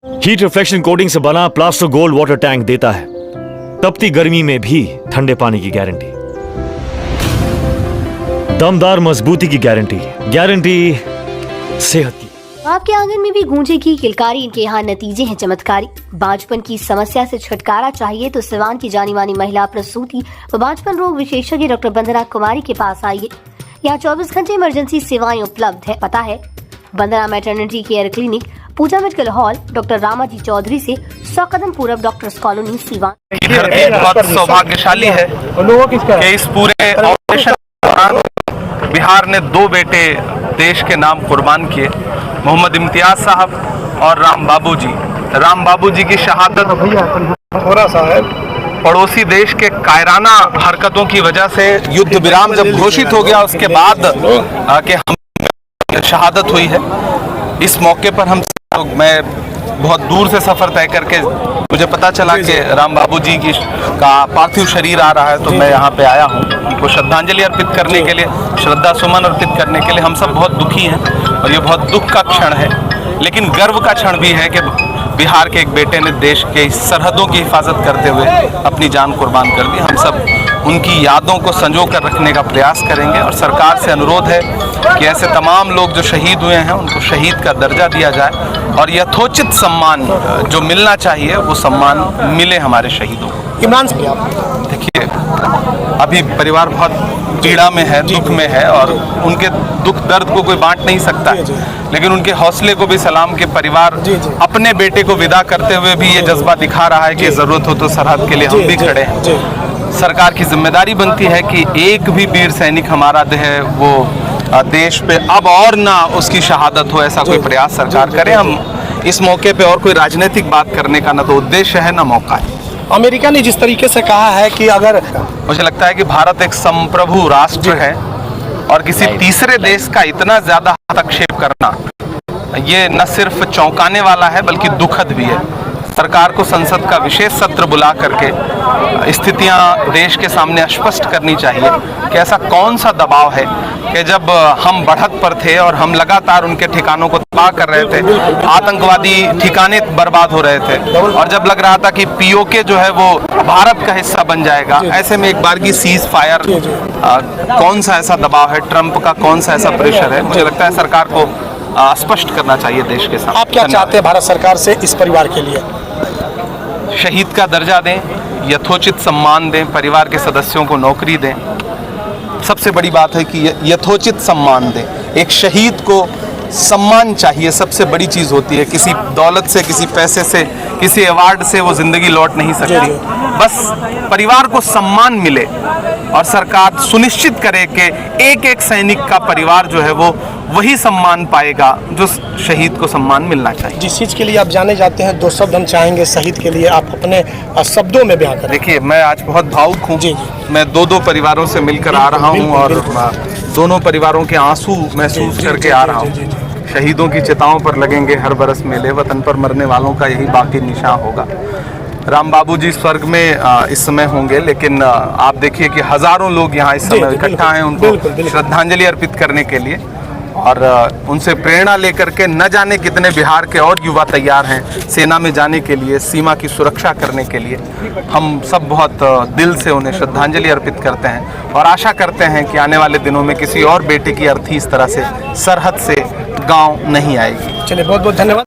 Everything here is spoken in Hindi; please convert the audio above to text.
हीट रिफ्लेक्शन कोटिंग से बना प्लास्टर गोल्ड वाटर टैंक देता है तपती गर्मी में भी ठंडे पानी की गारंटी, दमदार मजबूती की गारंटी, गारंटी सेहत की। आपके आंगन में भी गूंजेगी किलकारी, इनके यहाँ नतीजे हैं चमत्कारी। बांझपन की समस्या से छुटकारा चाहिए तो सिवान की जानी मानी महिला प्रसूति व बांझपन रोग विशेषज्ञ डॉक्टर वंदना कुमारी के पास आइए। यहाँ 24 घंटे इमरजेंसी सेवाएं उपलब्ध है। पता है Vandana maternity care clinic, Puja medical hall, doctor Ramaji Chaudhary से 100 कदम पूरब डॉक्टर्स कॉलोनी सीवान। ये धरती बहुत सौभाग्यशाली है कि इस पूरे ऑपरेशन दौरान बिहार ने 2 बेटे देश के नाम कुर्बान किए, मोहम्मद इम्तियाज साहब और राम बाबू जी की शहादत पड़ोसी देश के कायराना हरकतों की वजह से युद्ध विराम जब घोषित हो गया उसके बाद कि हम शहादत हुई है। इस मौके पर मैं बहुत दूर से सफर तय करके मुझे पता चला कि राम बाबू जी का पार्थिव शरीर आ रहा है, तो मैं यहाँ पे आया हूँ उनको श्रद्धांजलि अर्पित करने के लिए, श्रद्धा सुमन अर्पित करने के लिए। हम सब बहुत दुखी हैं और ये बहुत दुख का क्षण है, लेकिन गर्व का क्षण भी है कि बिहार के एक बेटे ने देश के सरहदों की हिफाजत करते हुए अपनी जान कुर्बान कर दी। हम सब उनकी यादों को संजो कर रखने का प्रयास करेंगे और सरकार से अनुरोध है कि ऐसे तमाम लोग जो शहीद हुए हैं उनको शहीद का दर्जा दिया जाए और यथोचित सम्मान जो मिलना चाहिए वो सम्मान मिले हमारे शहीदों को। इमरान साहब, देखिए अभी परिवार बहुत पीड़ा में है, दुख में है और उनके दुख दर्द को कोई बांट नहीं सकता है, लेकिन उनके हौसले को भी सलाम के परिवार अपने बेटे को विदा करते हुए भी ये जज्बा दिखा रहा है कि जरूरत हो तो सरहद के लिए हम भी खड़े हैं। सरकार की जिम्मेदारी बनती है कि एक भी वीर सैनिक हमारा है वो देश पे अब और ना उसकी शहादत हो, ऐसा कोई प्रयास सरकार करे। हम इस मौके पे और कोई राजनीतिक बात करने का ना तो उद्देश्य है ना मौका है। अमेरिका ने जिस तरीके से कहा है कि अगर मुझे लगता है कि भारत एक संप्रभु राष्ट्र है और किसी तीसरे देश का इतना ज्यादा हस्तक्षेप करना ये न सिर्फ चौंकाने वाला है बल्कि दुखद भी है। सरकार को संसद का विशेष सत्र बुला करके स्थितियां देश के सामने स्पष्ट करनी चाहिए कि ऐसा कौन सा दबाव है कि जब हम बढ़त पर थे और हम लगातार उनके ठिकानों को तबाह कर रहे थे, आतंकवादी ठिकाने बर्बाद हो रहे थे और जब लग रहा था कि पीओके जो है वो भारत का हिस्सा बन जाएगा, ऐसे में एक बार की सीज फायर, कौन सा ऐसा दबाव है, ट्रंप का कौन सा ऐसा प्रेशर है। मुझे लगता है सरकार को स्पष्ट करना चाहिए देश के सामने। आप क्या चाहते हैं भारत सरकार से इस परिवार के लिए? शहीद का दर्जा दें, यथोचित सम्मान दें, परिवार के सदस्यों को नौकरी दें। सबसे बड़ी बात है कि यथोचित सम्मान दें। एक शहीद को सम्मान चाहिए, सबसे बड़ी चीज़ होती है। किसी दौलत से, किसी पैसे से, किसी अवार्ड से वो जिंदगी लौट नहीं सकती। बस परिवार को सम्मान मिले और सरकार सुनिश्चित करे कि एक एक सैनिक का परिवार जो है वो वही सम्मान पाएगा जो शहीद को सम्मान मिलना चाहिए। जिस चीज़ के लिए आप जाने जाते हैं, 2 शब्द हम चाहेंगे शहीद के लिए, आप अपने शब्दों में बयां करें। देखिए मैं आज बहुत भावुक हूँ। मैं 2 परिवारों से मिलकर आ रहा हूँ और दोनों परिवारों के आंसू महसूस करके आ रहा हूँ। शहीदों की चिताओं पर लगेंगे हर बरस मेले, वतन पर मरने वालों का यही बाकी निशान होगा। राम बाबू जी स्वर्ग में इस समय होंगे, लेकिन आप देखिए कि हजारों लोग यहाँ इस समय इकट्ठा हैं उनको श्रद्धांजलि अर्पित करने के लिए और उनसे प्रेरणा लेकर के न जाने कितने बिहार के और युवा तैयार हैं सेना में जाने के लिए, सीमा की सुरक्षा करने के लिए। हम सब बहुत दिल से उन्हें श्रद्धांजलि अर्पित करते हैं और आशा करते हैं कि आने वाले दिनों में किसी और बेटे की अर्थी इस तरह से सरहद से गांव नहीं आएगी। चलिए, बहुत बहुत धन्यवाद।